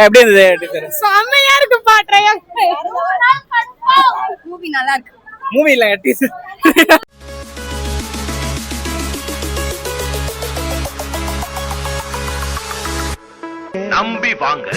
எப்படி இருந்தது? செம்மையா இருக்கு பாட்றையா. மூவி நல்லா இருக்கு. மூவி இல்ல டீசர். நம்பி வாங்க,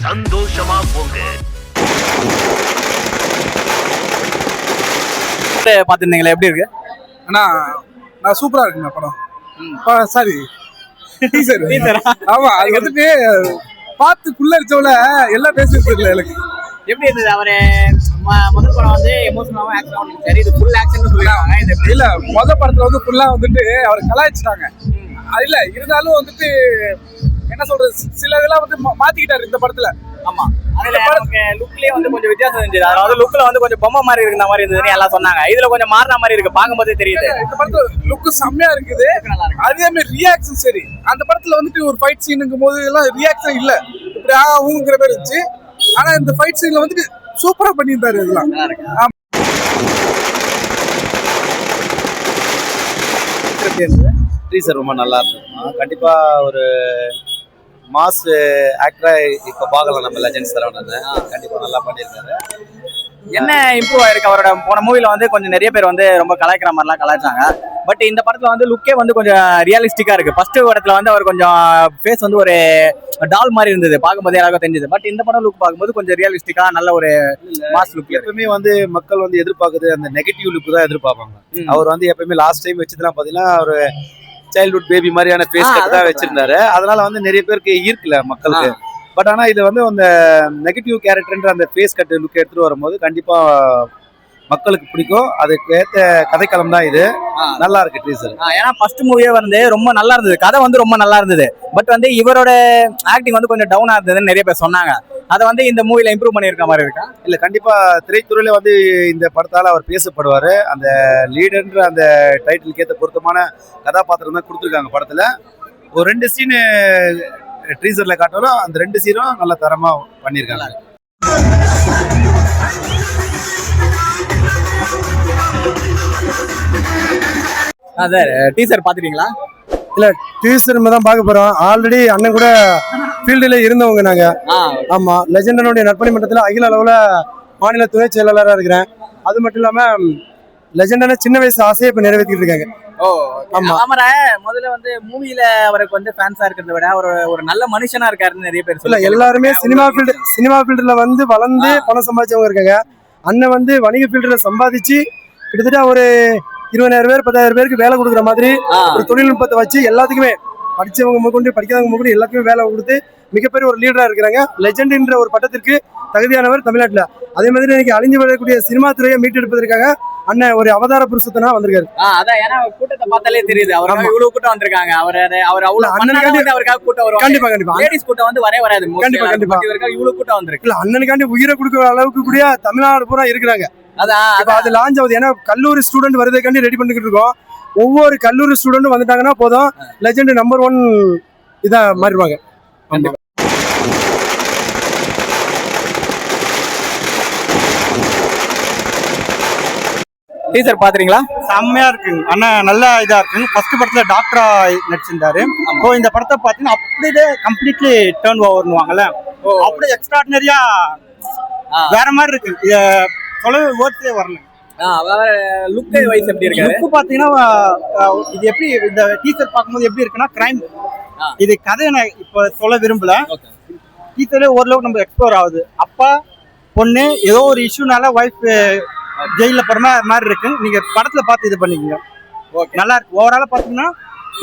சந்தோஷமா போங்க. பாத்துருந்தீங்களா? எப்படி இருக்கு? அண்ணா நான் சூப்பரா இருக்குண்ணா படம். Sorry teaser. ஆமா, அது வந்துட்டு பார்த்து புல்லரிச்சவள எல்லாம் பேசிட்டு இருக்கல எனக்கு. எப்படி இருந்தது? அவரு முதல் படம் வந்து எமோஷனலாவும் ஆக்ஷன் சரி, இது ஃபுல் ஆக்ஷன் சொல்லிருக்காங்க. இல்ல முதல் படத்துல வந்து ஃபுல்லா வந்துட்டு அவரை கலாய்ச்சிட்டாங்க. அது இல்ல இருந்தாலும் வந்துட்டு என்ன சொல்றது, சில இதெல்லாம் வந்து மாத்திக்கிட்டாரு இந்த படத்துல. ஆமா, லுக்லயே வந்து கொஞ்சம் வித்தியாசம் இருந்துச்சு. அதாவது லுக்ல வந்து கொஞ்சம் பொம்மை மாதிரி இருக்கிற மாதிரி இருந்ததுன்னு எல்லாம் சொன்னாங்க. இதுல கொஞ்சம் மாறின மாதிரி இருக்கு, பாக்கும்போதே தெரியுது. இந்த படத்துல லுக் செம்மையா இருக்குது. அதே மாதிரி ரியாக்ஷன் சரி. அந்த படத்துல வந்துட்டு ஒரு ஃபைட் சீனுங்கும் போது எல்லாம் ரியாக்ஷன் இல்ல, இப்படி ஊங்கிற மாதிரி இருந்துச்சு. ஆனா இந்த ஃபைட் சீன்ல வந்துட்டு சூப்பரா பண்ணியிருந்தாரு இதெல்லாம். டீசர் ரொம்ப நல்லா இருந்தது. கண்டிப்பா ஒரு மாஸ் ஆக்டரா இப்ப பார்க்கலாம் நம்ம லெஜெண்ட்ஸ் தரவனது. கண்டிப்பா நல்லா பண்ணியிருக்காரு. என்ன இம்ப்ரூவ் ஆயிருக்கு அவரோட? போன மூவில வந்து கொஞ்சம் நிறைய பேர் வந்து ரொம்ப கலாய்க்கிற மாதிரிலாம் கலாய்ச்சாங்க. பட் இந்த படத்துல வந்து லுக்கே வந்து கொஞ்சம் ரியலிஸ்டிக்கா இருக்கு. ஃபர்ஸ்ட் படத்துல வந்து அவர் கொஞ்சம் ஃபேஸ் வந்து ஒரு டால் மாதிரி இருந்தது, பார்க்கும்போது எல்லாருக்கும் தெரிஞ்சது. பட் இந்த படம் லுக் பார்க்கும்போது கொஞ்சம் ரியலிஸ்டிக்கா நல்ல ஒரு மாஸ் லுக். எப்பவுமே வந்து மக்கள் வந்து எதிர்பார்க்குறது அந்த நெகட்டிவ் லுக் தான் எதிர்பார்ப்பாங்க. அவர் வந்து எப்பவுமே லாஸ்ட் டைம் வச்சதுலாம் பாத்தீங்கன்னா ஒரு சைல்ட்ஹுட் பேபி மாதிரியான ஃபேஸ் கட் தான் வச்சிருந்தாரு. அதனால வந்து நிறைய பேருக்கு ஈர்க்கல மக்களுக்கு. பட் ஆனா இது வந்து அந்த நெகட்டிவ் கேரக்டர்ன்ற அந்த ஃபேஸ் கட் லுக் எடுத்துட்டு வரும்போது கண்டிப்பா மக்களுக்கு பிடிக்கும். அதுக்கு ஏற்ற கதைக்களம் தான் இது. நல்லா இருக்கு டீசர். ஏன்னா ஃபர்ஸ்ட் மூவியே வந்து ரொம்ப நல்லா இருந்தது, கதை வந்து ரொம்ப நல்லா இருந்தது. பட் வந்து இவரோட ஆக்டிங் வந்து கொஞ்சம் டவுனா இருந்ததுன்னு நிறைய பேர் சொன்னாங்க. அதை வந்து இந்த மூவில இம்ப்ரூவ் பண்ணியிருக்க மாதிரி இருக்கா? இல்ல, கண்டிப்பா திரைத்துறையில வந்து இந்த படத்தால அவர் பேசப்படுவாரு. அந்த லீடர்ன்ற அந்த டைட்டிலுக்கு ஏற்ற பொருத்தமான கதாபாத்திரம் தான் கொடுத்துருக்காங்க படத்துல. ஒரு 2 சீனு ட்ரீசர்ல காட்டாலும் அந்த 2 சீனும் நல்ல தரமா பண்ணியிருக்காங்க. சார் டீசர் பாத்துட்டீங்களா? இல்ல, டீசர் தான் பார்க்க போறோம். ஆல்ரெடி அண்ணன் கூட ஃபீல்டுல இருந்தவங்க நாங்க. ஆமா, லெஜெண்டனுடைய நற்பணி மன்றத்துல அகில அளவுல மாநில துணை செயலாளராக இருக்கிறேன். அது மட்டும் இல்லாம லெஜெண்டன சின்ன வயசு ஆசையை இப்ப நிறைவேற்றிட்டு இருக்காங்க. ஆமா, முதல்ல வந்து மூவில அவருக்கு வந்து ஃபேன்ஸா இருக்கிறத விட ஒரு நல்ல மனுஷனா இருக்காருன்னு நிறைய பேர் சொல்ல. எல்லாருமே சினிமா ஃபீல்டுல வந்து வளர்ந்து பணம் சம்பாதிச்சவங்க இருக்காங்க. அண்ணன் வந்து வணிக ஃபீல்டுல சம்பாதிச்சு கிட்டத்தட்ட ஒரு 20,000 பேர் 10,000 பேருக்கு வேலை கொடுக்குற மாதிரி ஒரு தொழில்நுட்பத்தை வச்சு எல்லாத்துக்குமே படிச்சவங்க கொண்டு படிக்காதவங்க கொண்டு எல்லாத்துக்குமே வேலை கொடுத்து மிகப்பெரிய ஒரு லீடரா இருக்கிறாங்க. லெஜெண்ட்ன்ற ஒரு பட்டத்திற்கு தகுதியானவர் தமிழ்நாட்டுல. அதே மாதிரி இன்னைக்கு அழிஞ்சு வரக்கூடிய சினிமா துறையை மீட்டெடுப்பதற்காக அண்ணன் ஒரு அவதார புருஷத்தனா வந்திருக்காரு. அதான், ஏன்னா கூட்டத்தை பார்த்தாலே தெரியுது அவருக்கு இவ்வளவு கூட்டம் வந்திருக்காங்க. அவர் அவ்வளவு அவருக்காக கூட்டம் வரும். கண்டிப்பா லேடிஸ் கூட்டம் வந்து வராது. கண்டிப்பா இவ்வளவு கூட்டம் வந்திருக்கு. இல்ல, அண்ணனுக்காண்டி உயிரை கொடுக்குற அளவுக்கு கூட தமிழ்நாடு பூரா இருக்கிறாங்க. அது லான்ச் ஆகுது. ஏன்னா கல்லூரி ஸ்டூடெண்ட் வரதுக்காண்டி ரெடி பண்ணிக்கிட்டு இருக்கோம். ஒவ்வொரு கல்லூரி ஸ்டூடெண்டும் வந்துட்டாங்கன்னா போதும், லெஜெண்ட் நம்பர் 1 இதா மாறிடுவாங்க. டீசர் பாத்துறீங்களா? செம்மையா இருக்குங்க அண்ணா, நல்லா இதா இருக்குங்க. ஃபர்ஸ்ட் படத்துல டாக்டரா நடிச்சிருந்தாரு. ஸோ இந்த படத்தை பார்த்தீங்கன்னா அப்படியே கம்ப்ளீட்லி டேர்ன் ஓவர்னுவாங்கல்ல, அப்படியே எக்ஸ்ட்ராடினரியா வேற மாதிரி இருக்கு. சொல்லவே வேர்ட்ஸே வரல. லுக் வைஸ் எப்படி இருக்கு? லுக் பாத்தீங்கன்னா இது எப்படி இந்த டீசர் பார்க்கும்போது எப்படி இருக்குன்னா கிரைம். இது கதையை நான் இப்ப சொல்ல விரும்பல. டீசரே ஓரளவுக்கு நம்ம எக்ஸ்ப்ளோர் ஆகுது. அப்பா பொண்ணு ஏதோ ஒரு இஷ்யூனால ஒய்ஃப் ஜெயில போற மாதிரி இருக்கு. நீங்க படத்துல பார்த்து இது பண்ணிக்கோங்க, நல்லா இருக்கு. ஓவராலா பாத்தீங்கன்னா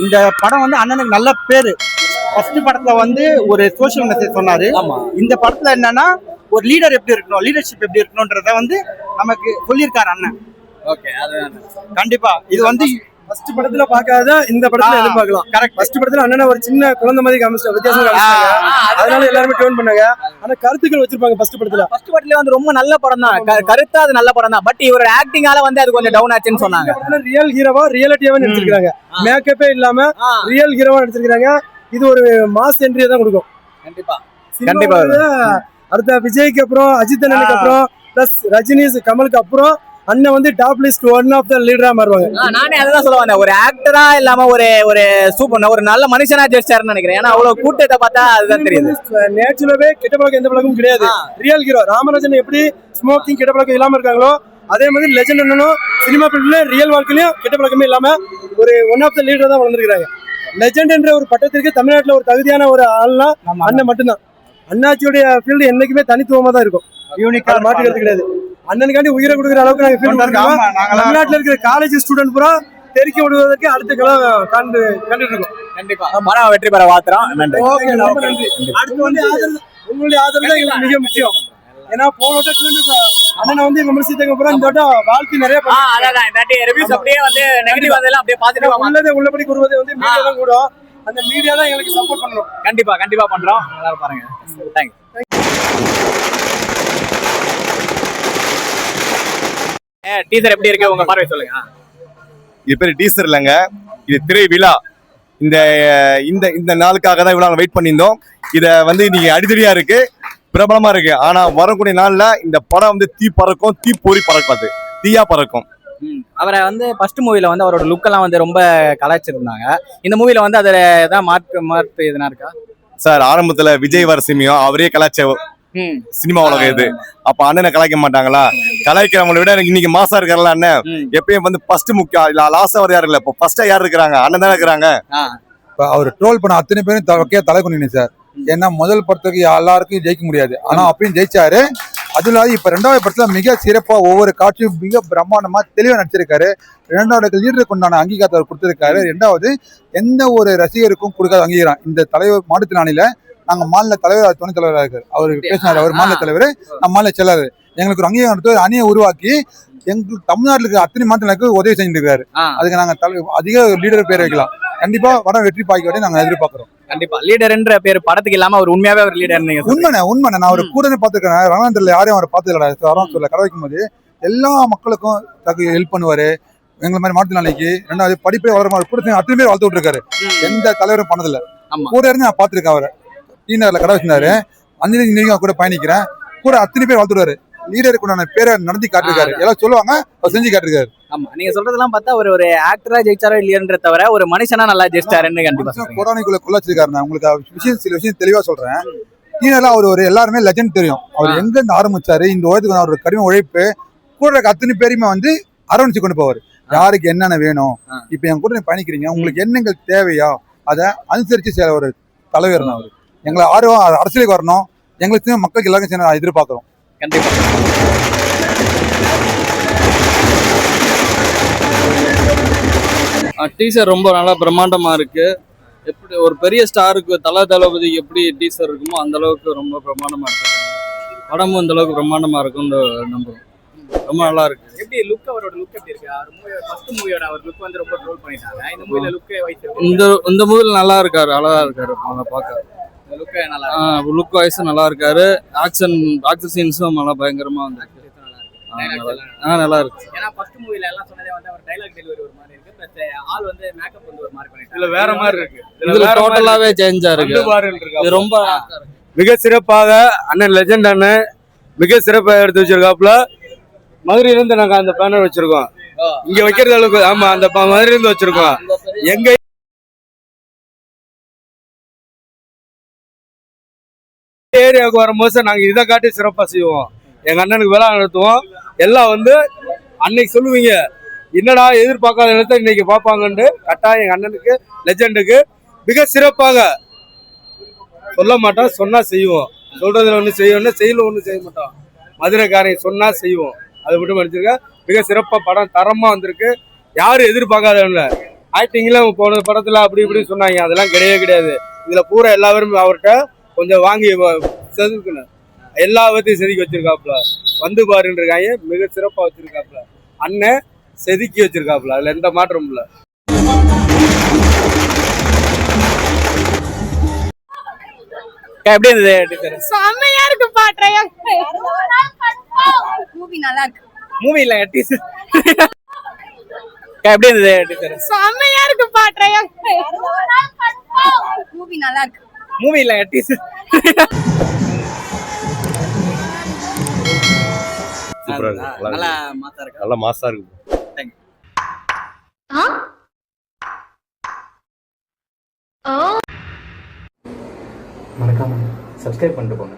இந்த படம் வந்து அண்ணனுக்கு நல்ல பேரு. ஃபர்ஸ்ட் படத்துல வந்து ஒரு சோசியல் மெசேஜ் சொன்னாரு. இந்த படத்துல என்னன்னா ஒரு லீடர் எப்படி இருக்கணும், லீடர்ஷிப் எப்படி இருக்கணும்ன்றத வந்து நமக்கு சொல்லியிருக்காரு அண்ணன். கண்டிப்பா இது வந்து ஃபர்ஸ்ட் படத்துல பார்க்காத இந்த படத்துல எதிர்பார்க்கலாம். கரெக்ட். ஃபர்ஸ்ட் படத்துல அண்ணனை ஒரு சின்ன குழந்தை மாதிரி வித்தியாசம் காமிச்சாங்க. அதனால எல்லாருமே டோன் பண்ணாங்க. ஆனா கருத்துக்கள் வச்சிருப்பாங்க ஃபர்ஸ்ட் படத்துல. ஃபர்ஸ்ட் படத்துல வந்து ரொம்ப நல்ல படம் தான், கருத்தா அது நல்ல படம் தான். பட் இவரோட ஆக்டிங்கால வந்து அது கொஞ்சம் டவுன் ஆச்சுன்னு சொன்னாங்க. ரியல் ஹீரோவா ரியாலிட்டியாவே நடிச்சிருக்காங்க. மேக்கப்பே இல்லாம ரியல் ஹீரோவா நடிச்சிருக்காங்க. இது ஒரு மாஸ் என்ட்ரியை தான் கொடுக்கும். கண்டிப்பா அடுத்த விஜய்க்கு அப்புறம் அஜித் அண்ணனுக்கு அப்புறம் பிளஸ் ரஜினி கமலுக்கு அப்புறம் அண்ணன் வந்து top list one of the லீடரா மாறுவாங்க. நானே அதுதான் சொல்ல வந்தேன், ஒரு ஆக்டரா இல்லாம ஒரு ஒரு சூப்பர் ஒரு நல்ல மனுஷனா ஜெயிச்சாருன்னு நினைக்கிறேன். ஏன்னா அவ்வளவு கூட்டத்தை பார்த்தா அதுதான் தெரியுது. நேச்சுரலாவே கெட்ட பழக்கம் எந்த பழக்கமும் கிடையாது. ரியல் ஹீரோ ராமராஜன் எப்படி ஸ்மோக்கிங் கெட்ட பழக்கம் இல்லாம இருக்காங்களோ அதே மாதிரி லெஜண்ட் அண்ணனும் சினிமா ஃபீல்ட்ல ரியல் வாழ்க்கையிலும் கெட்ட பழக்கமே இல்லாம ஒரு ஒன் ஆஃப் த லீடர் தான் வளர்ந்துருக்காங்க. லெஜண்ட் என்ற ஒரு பட்டத்திற்கு தமிழ்நாட்டில் ஒரு தகுதியான ஒரு ஆள்னா அண்ணன் மட்டும்தான். அண்ணாச்சியுடைய ஃபீல்டு என்னைக்குமே தனித்துவமா தான் இருக்கும், யூனிக்கா மாற்றுக்கிறது கிடையாது. அண்ணனுக்காண்டி உயிரை கொடுக்குற அளவுக்கு நாங்க ஃபீல் பண்ணிருக்கோம். தமிழ்நாட்டில் இருக்கிற காலேஜ் ஸ்டூடெண்ட் பூரா தெரிக்க விடுவதற்கு அடுத்த கலம் கண்டுட்டு இருக்கோம். கண்டிப்பா படம் வெற்றி பெற வாழ்த்துறோம். நன்றி. அடுத்து வந்து உங்களுடைய ஆதரவு தான் எங்களுக்கு மிக முக்கியம். ஏன்னா போன வட்டம் அண்ணனை வந்து விமர்சித்தவங்க பூரா இந்த வட்டம் வாழ்த்து நிறைய அப்படியே வந்து நெகட்டிவ் அதெல்லாம் அப்படியே பாத்துட்டு உள்ளதை உள்ளபடி கூறுவது வந்து மீடியா தான் கூட. அந்த மீடியா தான் எங்களுக்கு சப்போர்ட் பண்ணணும். கண்டிப்பா பண்றோம். எல்லாரும் பாருங்க. தேங்க்ஸ். டீசர் எப்படி இருக்கு உங்க பார்வை சொல்லுங்க. இது பேர் டீசர் இல்லைங்க, இது திரை விழா. இந்த இந்த இந்த நாளுக்காக தான் இவ்வளவு வெயிட் பண்ணியிருந்தோம். இதை வந்து இன்னைக்கு அடிதடியா இருக்கு, பிரபலமா இருக்கு. ஆனா வரக்கூடிய நாள்ல இந்த படம் வந்து தீ பறக்கும், தீ பொறி பறக்காது, தீயா பறக்கும். அவரை வந்து ஃபர்ஸ்ட் மூவில வந்து அவரோட லுக் எல்லாம் வந்து ரொம்ப கலாய்ச்சிருந்தாங்க. இந்த மூவில வந்து அதுல ஏதாவது மாற்று எதுனா இருக்கா சார்? ஆரம்பத்துல விஜய் வரசிமியும் அவரே கலாய்ச்ச சினிமா உலகம் இது. அப்ப அண்ணனை கலாய்க்க மாட்டாங்களா? கலாய்க்கிறவங்களை விட எனக்கு இன்னைக்கு மாசா இருக்காருல்ல அண்ணன். எப்பயும் வந்து ஃபர்ஸ்ட் முக்கியம் இல்ல, லாஸ்டா வர யாரு இல்ல, இப்ப ஃபர்ஸ்டா யாரு இருக்கிறாங்க? அண்ணன் தானே இருக்கிறாங்க. அவர் ட்ரோல் பண்ண அத்தனை பேரும் தலை கொண்டு சார். ஏன்னா முதல் படத்துக்கு எல்லாருக்கும் ஜெயிக்க முடியாது, ஆனா அப்பயும் ஜெயிச்சாரு. அது இல்லாத இப்ப ரெண்டாவது படத்துல மிக சிறப்பா ஒவ்வொரு காட்சியும் மிக பிரம்மாண்டமா தெளிவா நடிச்சிருக்காரு. இரண்டாவது லீடருக்கு உண்டான அங்கீகாரத்தை அவர் கொடுத்திருக்காரு. ரெண்டாவது எந்த ஒரு ரசிகருக்கும் கொடுக்காத அங்கீகாரம் இந்த தலைவர் மாற்றுத்திறனாளியில நாங்க மாநில தலைவர் துணைத் தலைவராக இருக்காரு. அவர் பேசினாரு, அவர் மாநில தலைவர், நம்ம மாநில செயலாளர். எங்களுக்கு ஒரு அங்கீகாரம் அணியை உருவாக்கி எங்களுக்கு தமிழ்நாட்டில் இருக்கிற அத்தனை மாநிலங்களுக்கு உதவி செஞ்சுட்டு இருக்காரு. அதுக்கு நாங்க அதிக லீடர் பேர் வைக்கலாம். கண்டிப்பா படம் வெற்றி பாய்க்க நாங்க எதிர்பார்க்கிறோம். கண்டிப்பா லீடர்ன்ற பேர் படத்துக்கு இல்லாம அவர் உண்மையாவே ஒரு லீடர். உண்மை நான் அவர் கூட பாத்துருக்கேன். ரணாந்திரில யாரையும் அவர் பார்த்தது சொல்ல கடை வைக்கும் போது எல்லா மக்களுக்கும் ஹெல்ப் பண்ணுவாரு. எங்களை மாதிரி மாற்றுத்திறனாளிக்கு ரெண்டாவது படிப்பே வளர கூட அத்தனை பேர் வளர்த்து விட்டுருக்காரு. எந்த தலைவரும் பண்ணதில்ல. கூட இருந்து நான் பாத்துருக்கேன். அவரை டீனர்ல கடை வச்சிருந்தாரு. அந்த கூட பயணிக்கிறேன். கூட அத்தனை பேர் வளர்த்துருவாரு. லீடருக்கு உண்டான பேரை நடத்தி காட்டிருக்காரு. எல்லாம் சொல்லுவாங்க, அவர் செஞ்சு காட்டிருக்காரு. ஆமா, நீங்க சொல்றதெல்லாம் பார்த்தா அவர் ஒரு ஆக்டரா ஜெயிச்சாரோ இல்லையன்ற தவிர ஒரு மனுஷனா நல்லா ஜெயிச்சாருன்னு கண்டிப்பா கொரோனாக்குள்ள கொள்ளாச்சிருக்காரு. உங்களுக்கு சில விஷயம் தெளிவா சொல்றேன். டீனர்ல அவர் ஒரு எல்லாருமே லெஜண்ட் தெரியும். அவர் எங்க இருந்து ஆரம்பிச்சாரு, இந்த உலகத்துக்கு ஒரு கடின உழைப்பு, கூட இருக்க அத்தனை பேருமே வந்து அரவணைச்சு கொண்டு போவார். யாருக்கு என்னென்ன வேணும், இப்ப என் கூட பயணிக்கிறீங்க, உங்களுக்கு என்னங்கள் தேவையோ அதை அனுசரிச்சு செய்ய ஒரு தலைவர் அவர். எங்களை ஆர்வம் அரசியலுக்கு வரணும், எங்களுக்கு மக்களுக்கு எல்லாருக்கும் எதிர்பார்க்கிறோம். கண்டிப்பா டீசர் ரொம்ப நல்லா பிரம்மாண்டமா இருக்கு. எப்படி ஒரு பெரிய ஸ்டாருக்கு தளபதி எப்படி டீசர் இருக்குமோ அந்த அளவுக்கு ரொம்ப பிரம்மாண்டமா இருக்கு. படமும் இந்த அளவுக்கு பிரம்மாண்டமா இருக்கும்னு நம்புறோம். ரொம்ப நல்லா இருக்கு. எப்படி லுக், அவரோட லுக் எப்படி இருக்கு? ஃபர்ஸ்ட் மூவியோட அவர் லுக் வந்து ரொம்ப ட்ரோல் பண்ணிட்டாங்க. இந்த மூவில லுக் இந்த மூவில நல்லா இருக்காரு, அழகா இருக்காரு. பார்க்க லுக் நல்லா லுக் வைஸ் நல்லா இருக்காரு. ஆக்ஷன் சீன்ஸும் நல்லா பயங்கரமா வந்திருக்கு. நல்லா இருக்கு. ஏன்னா ஃபர்ஸ்ட் மூவில எல்லாம் சொன்னதே வந்து அவர் டைலாக் டெலிவரி ஒரு மாதிரி இருக்கு, பிளஸ் ஆள் வந்து மேக்கப் வந்து ஒரு மாதிரி பண்ணிட்டாங்க. இதுல வேற மாதிரி இருக்கு. இதுல டோட்டலாவே சேஞ்சா இருக்கு. இது ரொம்ப மிக சிறப்பாக அண்ணன் லெஜண்ட் அண்ணன் மிக சிறப்பாக எடுத்து வச்சிருக்காப்புல. மதுரையில இருந்து நாங்க அந்த பேனர் வச்சிருக்கோம். இங்க வைக்கிறது அளவுக்கு ஆமா, அந்த மதுரையில இருந்து வச்சிருக்கோம். எங்க ஏரியாவுக்கு வரும்போது நாங்க இதை காட்டி சிறப்பா செய்வோம். எங்க அண்ணனுக்கு விழா நடத்துவோம். எல்லாம் வந்து அன்னைக்கு சொல்லுவீங்க, என்னடா எதிர்பார்க்காத இடத்த இன்னைக்கு பார்ப்பாங்கன்னு. கட்டாயம் எங்க அண்ணனுக்கு லெஜண்டுக்கு மிக சிறப்பாக சொல்ல மாட்டோம், சொன்னா செய்வோம். சொல்றதுல ஒண்ணு செய்வோம், செயல ஒண்ணு செய்ய மாட்டோம். மதுரைக்காரங்க சொன்னா செய்வோம். அது மட்டும் படிச்சிருக்க. மிக சிறப்பா படம் தரமா வந்திருக்கு. யாரும் எதிர்பார்க்காத ஆக்டிங்ல போன படத்துல அப்படி இப்படி சொன்னாங்க, அதெல்லாம் கிடையவே கிடையாது. இதுல பூரா எல்லாரும் அவர்கிட்ட கொஞ்சம் வாங்கி செதுக்கணும். எல்லா விதத்தையும் செதுக்கி வச்சிருக்காப்புல. வந்து பாருன்னு இருக்காங்க, மிக சிறப்பா வச்சிருக்காப்புல. அண்ணன் செதுக்கி வச்சிருக்காப்புல, அதுல எந்த மாற்றமும் இல்ல. எப்படி இருந்தது? செம்மையா இருக்கு பாட்றையா. மூவி நல்லா இருக்கு. மூவி இல்ல டீசர். எப்படி இருந்தது? செம்மையா இருக்கு பாட்றையா. மூவி நல்லா இருக்கு. மூவி இல்ல டீசர். சூப்பரா இருந்ததா? இருக்கு, நல்லா நல்லா மாசா இருக்கா? நல்லா மாசா இருக்கு. மறக்காம சப்ஸ்கிரைப் பண்ணிட்டு போங்க.